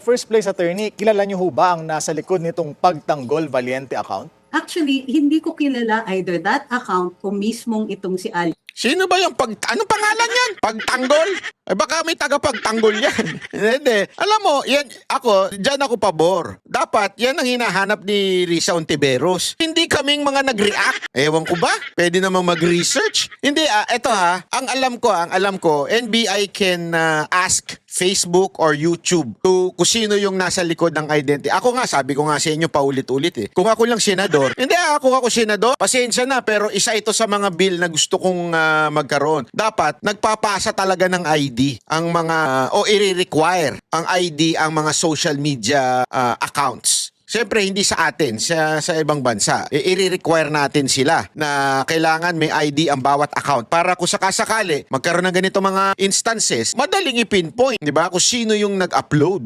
First place, attorney, kilala niyo ho ba ang nasa likod nitong Pagtanggol Valiente account? Actually, hindi ko kilala either that account o mismong itong si Ali. Sino ba yung anong pangalan yan? Pagtanggol? Eh baka may taga-pagtanggol yan. Hindi. Alam mo, yan, dyan ako pabor. Dapat, yan ang hinahanap ni Risa Ontiveros. Hindi kaming mga nag-react. Ewan ko ba? Pwede namang mag-research. Hindi, eto ang alam ko, NBI can ask Facebook or YouTube kung sino yung nasa likod ng identity. Ako nga, sabi ko nga sa inyo paulit-ulit eh. Kung ako lang senador, hindi kung ako senador, pasensya na, pero isa ito sa mga bill na gusto kong magkaroon. Dapat, nagpapasa talaga ng ID ang mga, o i-require ang ID ang mga social media accounts. Siyempre, hindi sa atin, sa ibang bansa. I-require natin sila na kailangan may ID ang bawat account para kung sakasakali magkaroon ng ganito mga instances, madaling i-pinpoint, di ba? Kung sino yung nag-upload.